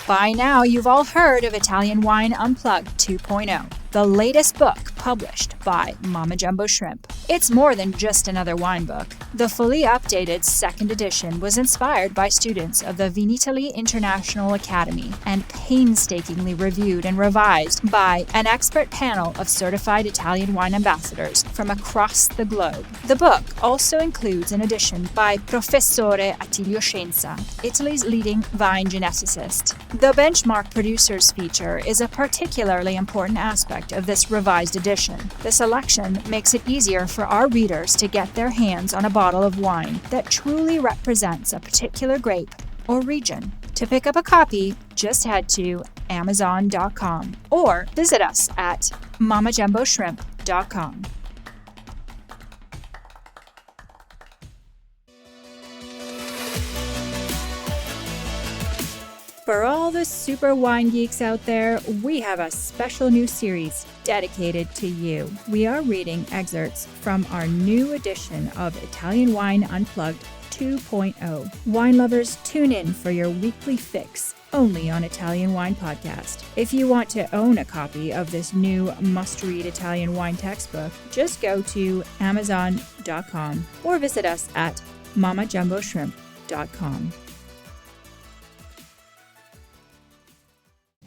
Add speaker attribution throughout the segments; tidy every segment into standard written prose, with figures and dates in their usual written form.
Speaker 1: By now, you've all heard of Italian Wine Unplugged 2.0, the latest book published by Mama Jumbo Shrimp. It's more than just another wine book. The fully updated second edition was inspired by students of the Vinitaly International Academy and painstakingly reviewed and revised by an expert panel of certified Italian wine ambassadors from across the globe. The book also includes an edition by Professore Attilio Scienza, Italy's leading vine geneticist. The benchmark producers feature is a particularly important aspect of this revised edition. The selection makes it easier for our readers to get their hands on a bottle of wine that truly represents a particular grape or region. To pick up a copy, just head to Amazon.com or visit us at mamajumboshrimp.com. For all the super wine geeks out there, we have a special new series dedicated to you. We are reading excerpts from our new edition of Italian Wine Unplugged 2.0. Wine lovers, tune in for your weekly fix only on Italian Wine Podcast. If you want to own a copy of this new must-read Italian wine textbook, just go to Amazon.com or visit us at mamajumboshrimp.com.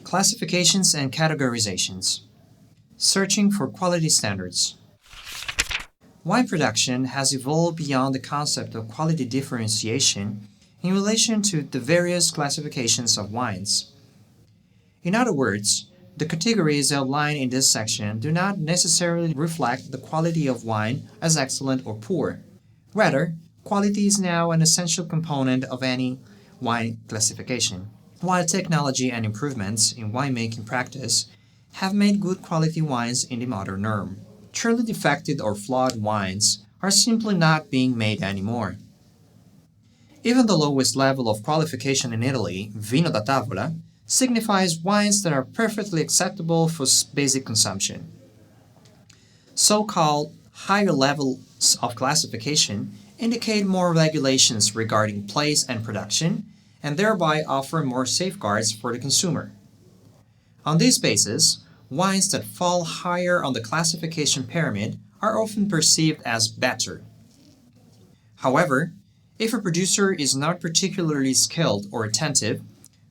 Speaker 2: Classifications and categorizations. Searching for quality standards. Wine production has evolved beyond the concept of quality differentiation in relation to the various classifications of wines. In other words, the categories outlined in this section do not necessarily reflect the quality of wine as excellent or poor. Rather, quality is now an essential component of any wine classification. While technology and improvements in winemaking practice have made good quality wines in the modern norm, truly defective or flawed wines are simply not being made anymore. Even the lowest level of qualification in Italy, vino da tavola, signifies wines that are perfectly acceptable for basic consumption. So-called higher levels of classification indicate more regulations regarding place and production, and thereby offer more safeguards for the consumer. On this basis, wines that fall higher on the classification pyramid are often perceived as better. However, if a producer is not particularly skilled or attentive,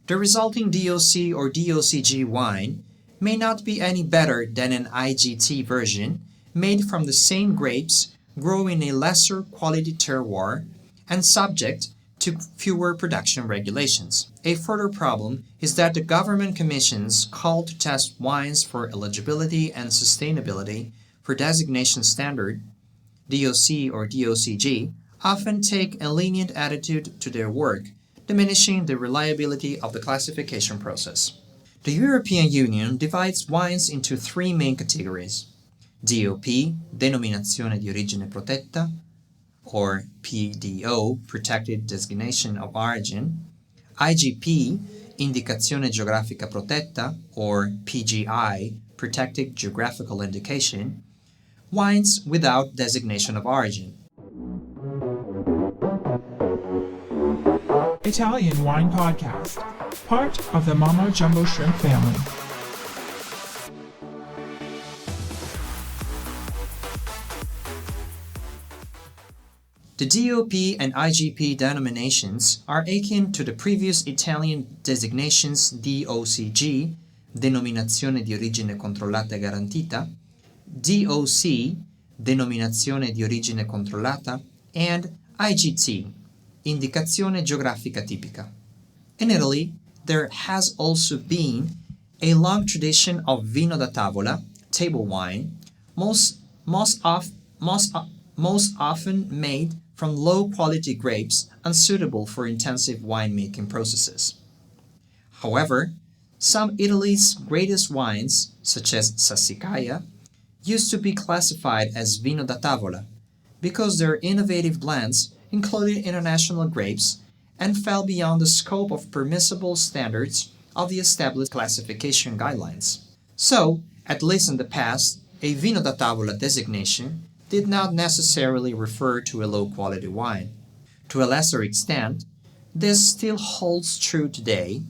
Speaker 2: the resulting DOC or DOCG wine may not be any better than an IGT version made from the same grapes grown in a lesser quality terroir and subject to fewer production regulations. A further problem is that the government commissions called to test wines for eligibility and sustainability for designation standard, DOC or DOCG, often take a lenient attitude to their work, diminishing the reliability of the classification process. The European Union divides wines into three main categories: DOP, Denominazione di Origine Protetta, or PDO, Protected Designation of Origin, IGP, Indicazione Geografica Protetta, or PGI, Protected Geographical Indication, wines without designation of origin.
Speaker 3: Italian Wine Podcast, part of the Mama Jumbo Shrimp family.
Speaker 2: The DOP and IGP denominations are akin to the previous Italian designations DOCG, Denominazione di Origine Controllata e Garantita, DOC, Denominazione di Origine Controllata, and IGT, Indicazione Geografica Tipica. In Italy, there has also been a long tradition of vino da tavola, table wine, most often made from low-quality grapes unsuitable for intensive winemaking processes. However, some Italy's greatest wines, such as Sassicaia, used to be classified as vino da tavola because their innovative blends included international grapes and fell beyond the scope of permissible standards of the established classification guidelines. So, at least in the past, a vino da tavola designation did not necessarily refer to a low-quality wine. To a lesser extent, this still holds true today,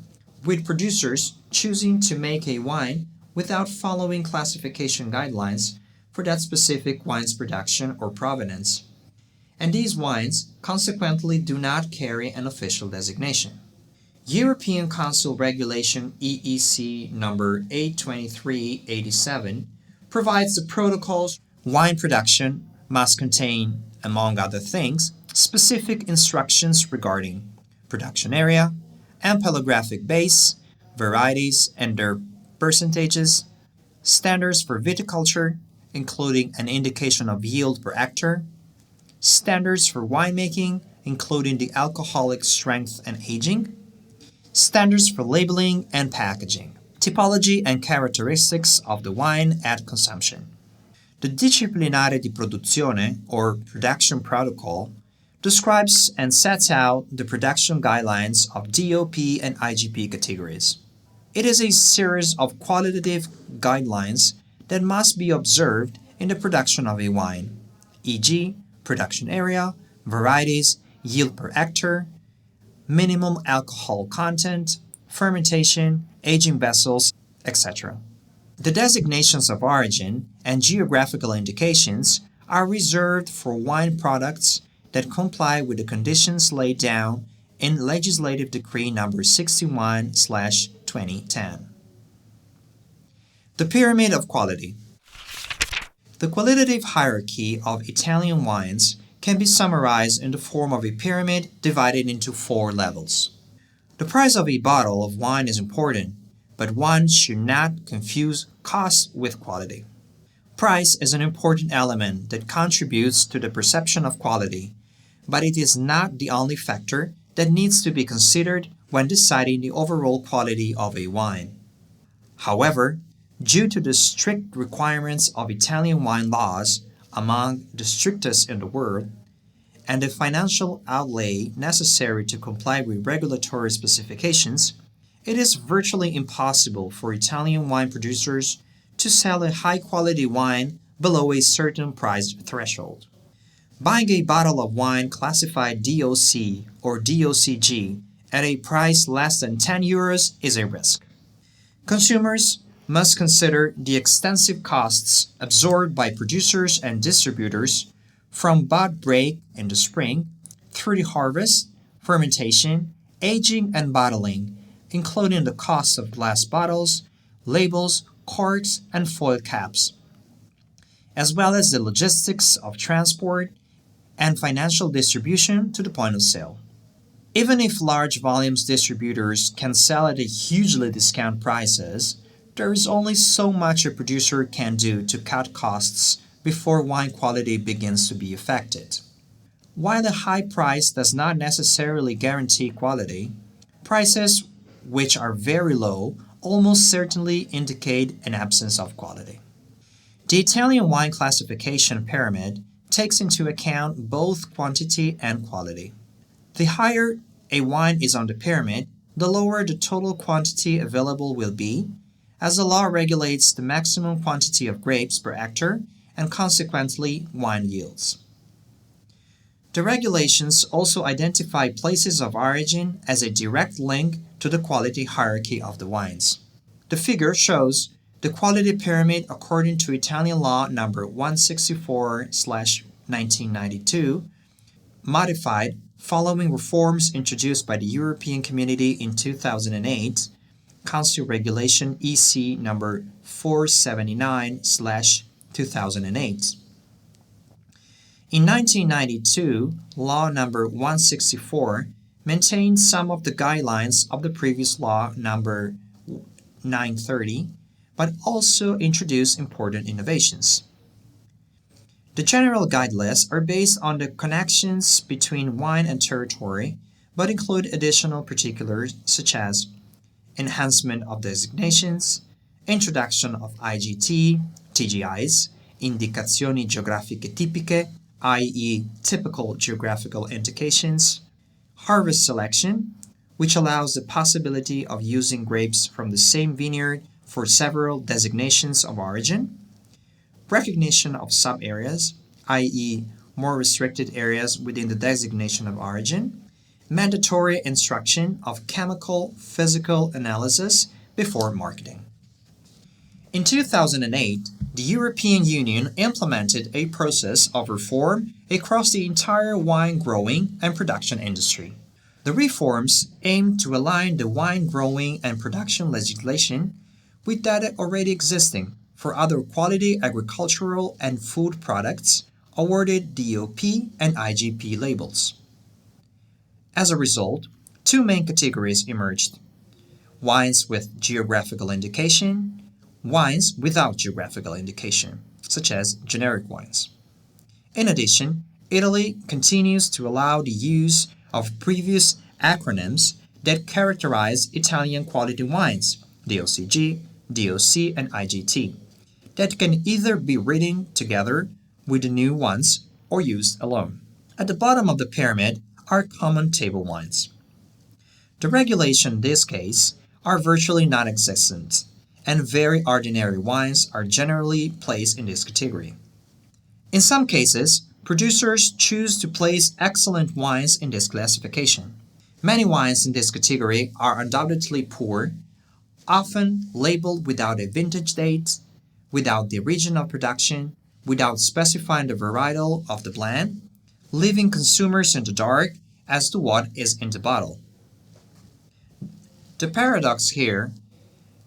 Speaker 2: with producers choosing to make a wine without following classification guidelines for that specific wine's production or provenance. And these wines consequently do not carry an official designation. European Council Regulation EEC number 823/87 provides the protocols wine production must contain, among other things, specific instructions regarding production area, ampelographic base, varieties and their percentages, standards for viticulture, including an indication of yield per hectare, standards for winemaking, including the alcoholic strength and aging, standards for labeling and packaging, typology and characteristics of the wine at consumption. The Disciplinare di Produzione, or Production Protocol, describes and sets out the production guidelines of DOP and IGP categories. It is a series of qualitative guidelines that must be observed in the production of a wine, e.g., production area, varieties, yield per hectare, minimum alcohol content, fermentation, aging vessels, etc. The designations of origin and geographical indications are reserved for wine products that comply with the conditions laid down in Legislative Decree No. 61/2010. The Pyramid of Quality. The qualitative hierarchy of Italian wines can be summarized in the form of a pyramid divided into 4 levels. The price of a bottle of wine is important, but one should not confuse cost with quality. Price is an important element that contributes to the perception of quality, but it is not the only factor that needs to be considered when deciding the overall quality of a wine. However, due to the strict requirements of Italian wine laws, among the strictest in the world, and the financial outlay necessary to comply with regulatory specifications, it is virtually impossible for Italian wine producers to sell a high-quality wine below a certain price threshold. Buying a bottle of wine classified DOC or DOCG at a price less than 10 euros is a risk. Consumers must consider the extensive costs absorbed by producers and distributors from bud break in the spring through the harvest, fermentation, aging, and bottling, including the cost of glass bottles, labels, corks, and foil caps, as well as the logistics of transport and financial distribution to the point of sale. Even if large volumes distributors can sell at a hugely discounted prices, there is only so much a producer can do to cut costs before wine quality begins to be affected. While a high price does not necessarily guarantee quality, prices which are very low almost certainly indicate an absence of quality. The Italian wine classification pyramid takes into account both quantity and quality. The higher a wine is on the pyramid, the lower the total quantity available will be, as the law regulates the maximum quantity of grapes per hectare and consequently wine yields. The regulations also identify places of origin as a direct link to the quality hierarchy of the wines. The figure shows the quality pyramid according to Italian law number 164/1992, modified following reforms introduced by the European Community in 2008, Council Regulation EC number 479/2008. In 1992, Law number 164 maintained some of the guidelines of the previous law number 930, but also introduced important innovations. The general guide lists are based on the connections between wine and territory, but include additional particulars such as enhancement of designations, introduction of IGT, TGIs, indicazioni geografiche tipiche, i.e. typical geographical indications, harvest selection, which allows the possibility of using grapes from the same vineyard for several designations of origin, recognition of sub-areas, i.e. more restricted areas within the designation of origin, mandatory instruction of chemical physical analysis before marketing. In 2008, the European Union implemented a process of reform across the entire wine growing and production industry. The reforms aim to align the wine growing and production legislation with that already existing for other quality agricultural and food products awarded DOP and IGP labels. As a result, two main categories emerged: wines with geographical indication, wines without geographical indication, such as generic wines. In addition, Italy continues to allow the use of previous acronyms that characterize Italian quality wines, DOCG, DOC, and IGT, that can either be written together with the new ones or used alone. At the bottom of the pyramid are common table wines. The regulations in this case are virtually non-existent, and very ordinary wines are generally placed in this category. In some cases, producers choose to place excellent wines in this classification. Many wines in this category are undoubtedly poor, often labeled without a vintage date, without the region of production, without specifying the varietal of the blend, leaving consumers in the dark as to what is in the bottle. The paradox here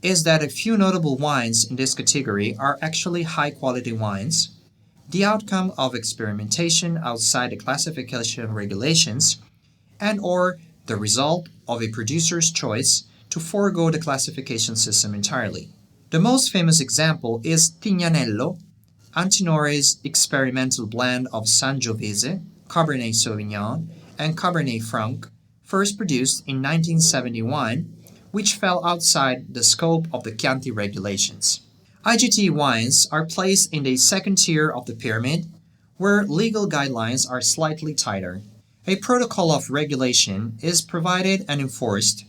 Speaker 2: is that a few notable wines in this category are actually high-quality wines, the outcome of experimentation outside the classification regulations, and/or the result of a producer's choice to forego the classification system entirely. The most famous example is Tignanello, Antinore's experimental blend of Sangiovese, Cabernet Sauvignon, and Cabernet Franc, first produced in 1971, which fell outside the scope of the Chianti regulations. IGT wines are placed in the second tier of the pyramid, where legal guidelines are slightly tighter. A protocol of regulation is provided and enforced,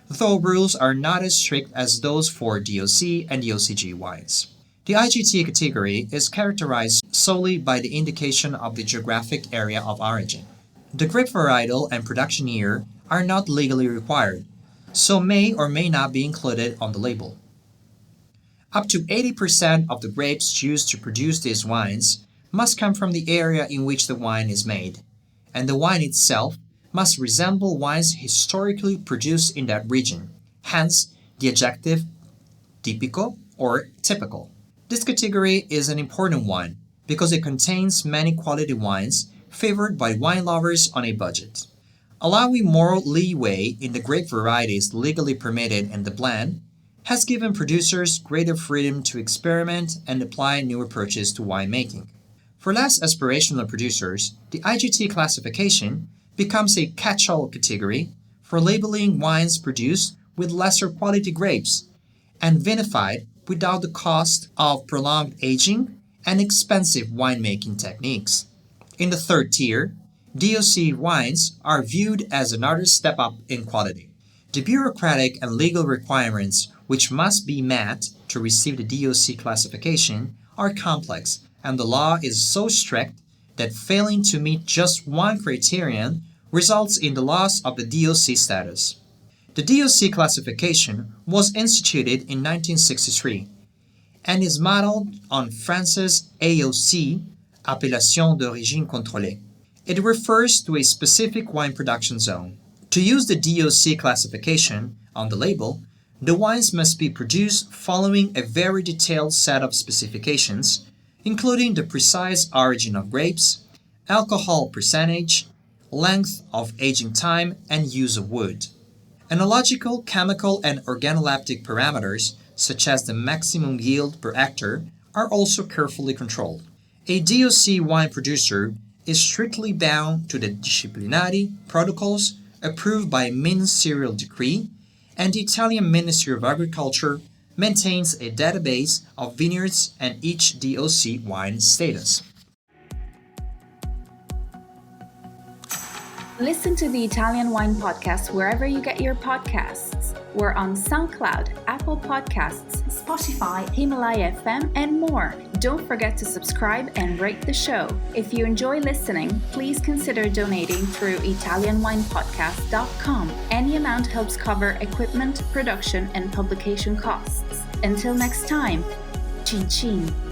Speaker 2: though rules are not as strict as those for DOC and DOCG wines. The IGT category is characterized solely by the indication of the geographic area of origin. The grape varietal and production year are not legally required, so may or may not be included on the label. Up to 80% of the grapes used to produce these wines must come from the area in which the wine is made, and the wine itself must resemble wines historically produced in that region, hence the adjective tipico or typical. This category is an important one because it contains many quality wines favored by wine lovers on a budget. Allowing more leeway in the grape varieties legally permitted in the blend has given producers greater freedom to experiment and apply new approaches to winemaking. For less aspirational producers, the IGT classification becomes a catch-all category for labeling wines produced with lesser quality grapes and vinified without the cost of prolonged aging and expensive winemaking techniques. In the third tier, DOC wines are viewed as another step up in quality. The bureaucratic and legal requirements which must be met to receive the DOC classification are complex, and the law is so strict that failing to meet just one criterion results in the loss of the DOC status. The DOC classification was instituted in 1963 and is modeled on France's AOC, Appellation d'origine contrôlée. It refers to a specific wine production zone. To use the DOC classification on the label, the wines must be produced following a very detailed set of specifications, including the precise origin of grapes, alcohol percentage, length of aging time, and use of wood. Enological, chemical, and organoleptic parameters, such as the maximum yield per hectare, are also carefully controlled. A DOC wine producer is strictly bound to the disciplinari protocols approved by a ministerial decree, and the Italian Ministry of Agriculture maintains a database of vineyards and each DOC wine status.
Speaker 4: Listen to the Italian Wine Podcast wherever you get your podcasts. We're on SoundCloud, Apple Podcasts, Spotify, Himalaya FM, and more. Don't forget to subscribe and rate the show. If you enjoy listening, please consider donating through ItalianWinePodcast.com. Any amount helps cover equipment, production, and publication costs. Until next time, Cin Cin.